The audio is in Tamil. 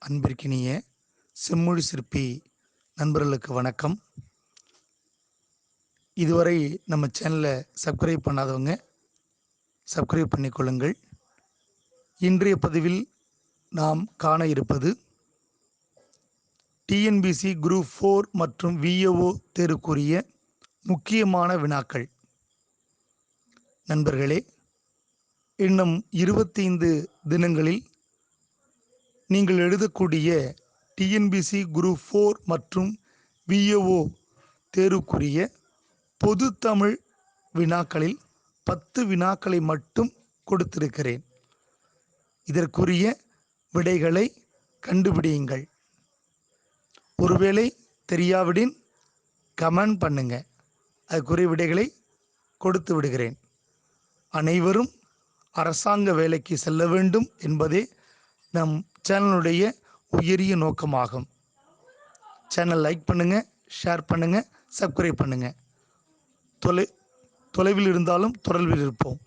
அன்பிற்கினிய செம்மொழி சிற்பி நண்பர்களுக்கு வணக்கம். இதுவரை நம்ம சேனலை சப்ஸ்கிரைப் பண்ணாதவங்க சப்ஸ்கிரைப் பண்ணிக்கொள்ளுங்கள். இன்றைய பதிவில் நாம் காண இருப்பது டிஎன்பிசி குரூப் 4 மற்றும் விஏஓ தேர்வுக்குரிய முக்கியமான வினாக்கள். நண்பர்களே, இன்னும் 25 தினங்களில் நீங்கள் எழுதக்கூடிய டிஎன்பிசி குரூப் 4 மற்றும் விஏஓ தேர்வுக்குரிய பொது தமிழ் வினாக்களில் 10 வினாக்களை மட்டும் கொடுத்திருக்கிறேன். இதற்குரிய விடைகளை கண்டுபிடியுங்கள். ஒருவேளை தெரியாவிடின் கமெண்ட் பண்ணுங்க, அதுக்குரிய விடைகளை கொடுத்து விடுகிறேன். அனைவரும் அரசாங்க வேலைக்கு செல்ல வேண்டும் என்பதே நம் சேனலுடைய உயரிய நோக்கமாகும். சேனல் லைக் பண்ணுங்க, ஷேர் பண்ணுங்க, சப்ஸ்கிரைப் பண்ணுங்க. தொலைவில் இருந்தாலும் தொடர்பில் இருப்போம்.